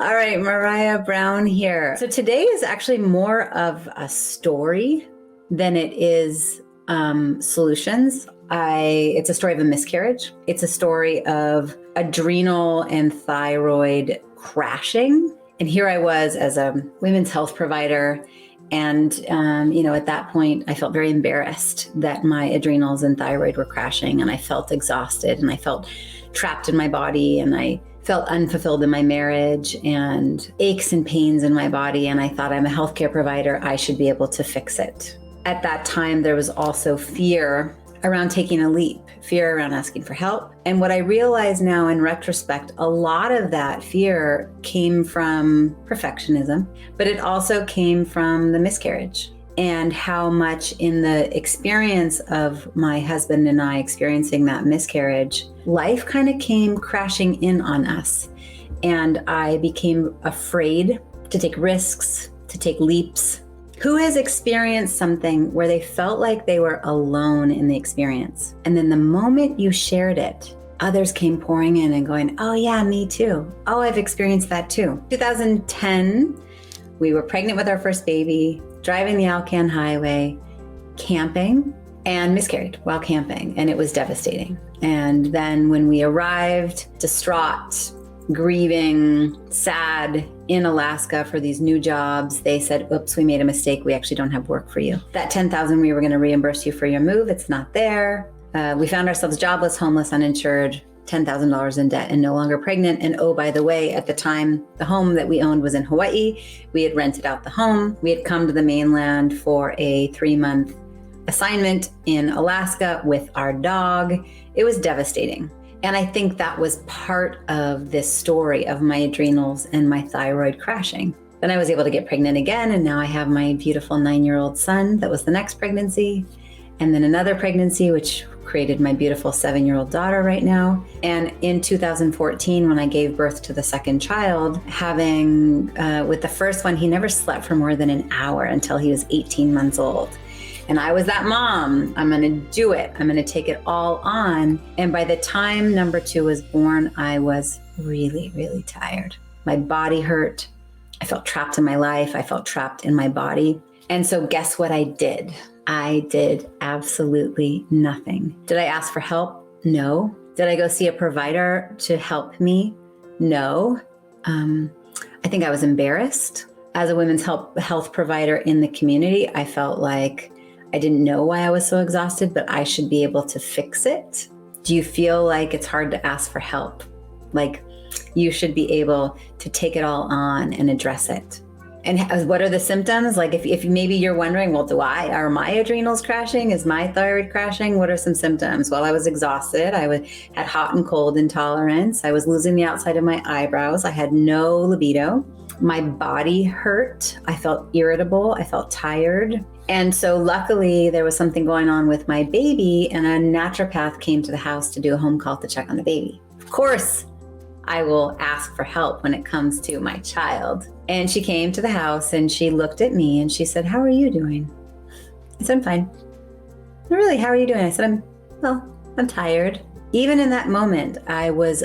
All right, Maraya Brown here. So today is actually more of a story than it is solutions. It's a story of a miscarriage. It's a story of adrenal and thyroid crashing. And here I was as a women's health provider. And, at that point, I felt very embarrassed that my adrenals and thyroid were crashing. And I felt exhausted and I felt trapped in my body. And I felt unfulfilled in my marriage and aches and pains in my body. And I thought, I'm a healthcare provider. I should be able to fix it. At that time, there was also fear around taking a leap, fear around asking for help. And what I realize now in retrospect, a lot of that fear came from perfectionism, but it also came from the miscarriage and how much in the experience of my husband and I experiencing that miscarriage, life kind of came crashing in on us. And I became afraid to take risks, to take leaps. Who has experienced something where they felt like they were alone in the experience? And then the moment you shared it, others came pouring in and going, oh yeah, me too. Oh, I've experienced that too. 2010, we were pregnant with our first baby, driving the Alcan highway, camping, and miscarried while camping. And it was devastating. And then when we arrived, distraught, grieving, sad in Alaska for these new jobs, they said, oops, we made a mistake. We actually don't have work for you. That $10,000 we were going to reimburse you for your move, it's not there. We found ourselves jobless, homeless, uninsured, $10,000 in debt and no longer pregnant. And oh, by the way, at the time, the home that we owned was in Hawaii. We had rented out the home. We had come to the mainland for a 3-month assignment in Alaska with our dog. It was devastating. And I think that was part of this story of my adrenals and my thyroid crashing. Then I was able to get pregnant again. And now I have my beautiful 9-year-old son. That was the next pregnancy. And then another pregnancy, which created my beautiful 7-year-old daughter right now. And in 2014, when I gave birth to the second child, with the first one, he never slept for more than an hour until he was 18 months old. And I was that mom. I'm going to do it. I'm going to take it all on. And by the time number 2 was born, I was really, really tired. My body hurt. I felt trapped in my life. I felt trapped in my body. And so guess what I did? I did absolutely nothing. Did I ask for help? No. Did I go see a provider to help me? No. I think I was embarrassed. As a women's health provider in the community, I felt like I didn't know why I was so exhausted, but I should be able to fix it. Do you feel like it's hard to ask for help? Like you should be able to take it all on and address it. And what are the symptoms? Like if maybe you're wondering, well, are my adrenals crashing? Is my thyroid crashing? What are some symptoms? Well, I was exhausted. I had hot and cold intolerance. I was losing the outside of my eyebrows. I had no libido. My body hurt. I felt irritable. I felt tired. And so luckily there was something going on with my baby, and a naturopath came to the house to do a home call to check on the baby. Of course, I will ask for help when it comes to my child. And she came to the house and she looked at me and she said, how are you doing? I said, I'm fine. Really, how are you doing? I said, I'm tired. Even in that moment, I was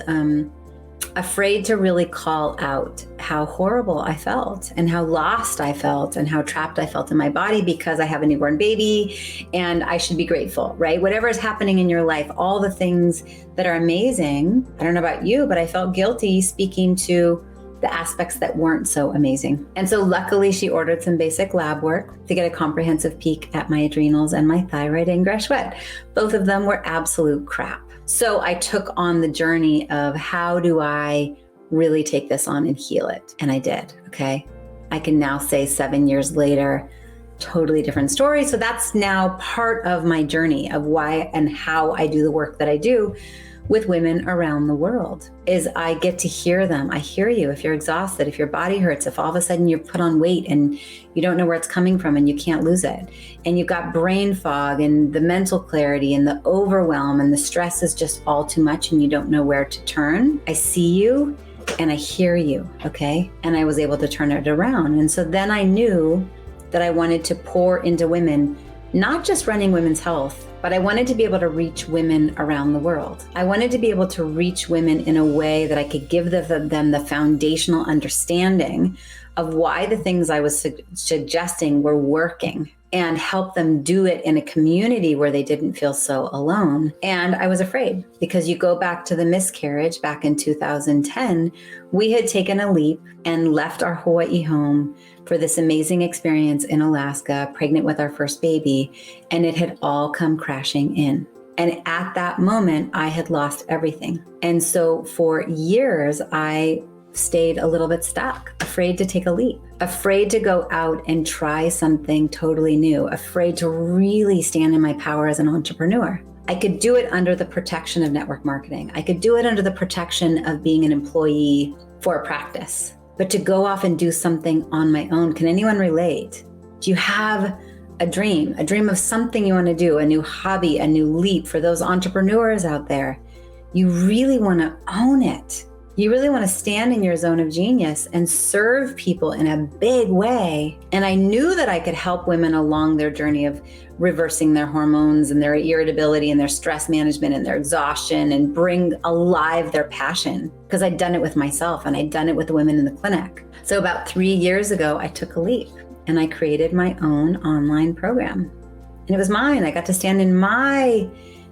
afraid to really call out how horrible I felt and how lost I felt and how trapped I felt in my body because I have a newborn baby and I should be grateful, right? Whatever is happening in your life, all the things that are amazing. I don't know about you, but I felt guilty speaking to the aspects that weren't so amazing. And so luckily she ordered some basic lab work to get a comprehensive peek at my adrenals and my thyroid, and guess what? Both of them were absolute crap. So I took on the journey of how do I really take this on and heal it? And I did, okay? I can now say 7 years later, totally different story. So that's now part of my journey of why and how I do the work that I do with women around the world, is I get to hear them. I hear you. If you're exhausted, if your body hurts, if all of a sudden you're put on weight and you don't know where it's coming from and you can't lose it, and you've got brain fog and the mental clarity and the overwhelm and the stress is just all too much and you don't know where to turn, I see you and I hear you, okay? And I was able to turn it around. And so then I knew that I wanted to pour into women not just running women's health, but I wanted to be able to reach women around the world. I wanted to be able to reach women in a way that I could give them the foundational understanding of why the things I was suggesting were working, and help them do it in a community where they didn't feel so alone. And I was afraid, because you go back to the miscarriage back in 2010, we had taken a leap and left our Hawaii home for this amazing experience in Alaska, pregnant with our first baby, and it had all come crashing in. And at that moment, I had lost everything. And so for years, I stayed a little bit stuck, afraid to take a leap, afraid to go out and try something totally new, afraid to really stand in my power as an entrepreneur. I could do it under the protection of network marketing. I could do it under the protection of being an employee for a practice. But to go off and do something on my own, can anyone relate? Do you have a dream of something you want to do, a new hobby, a new leap? For those entrepreneurs out there, you really want to own it. You really want to stand in your zone of genius and serve people in a big way. And I knew that I could help women along their journey of reversing their hormones and their irritability and their stress management and their exhaustion, and bring alive their passion, because I'd done it with myself and I'd done it with the women in the clinic. So about 3 years ago, I took a leap and I created my own online program. And it was mine. I got to stand in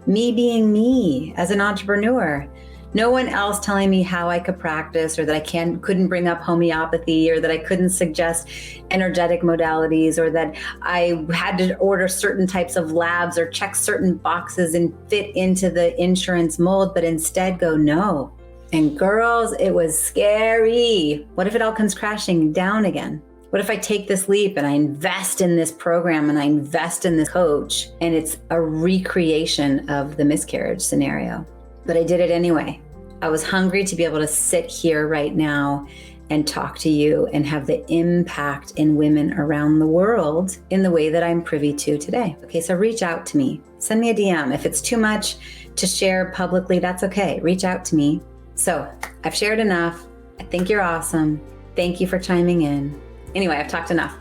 me being me as an entrepreneur. No one else telling me how I could practice, or that I couldn't bring up homeopathy, or that I couldn't suggest energetic modalities, or that I had to order certain types of labs or check certain boxes and fit into the insurance mold, but instead go no. And girls, it was scary. What if it all comes crashing down again? What if I take this leap and I invest in this program and I invest in this coach, and it's a recreation of the miscarriage scenario? But I did it anyway. I was hungry to be able to sit here right now and talk to you and have the impact in women around the world in the way that I'm privy to today. Okay, so reach out to me. Send me a DM. If it's too much to share publicly, that's okay. Reach out to me. So I've shared enough. I think you're awesome. Thank you for chiming in. Anyway, I've talked enough.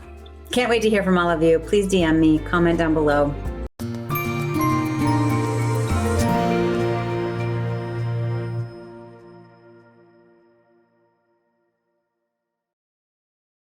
Can't wait to hear from all of you. Please DM me, comment down below.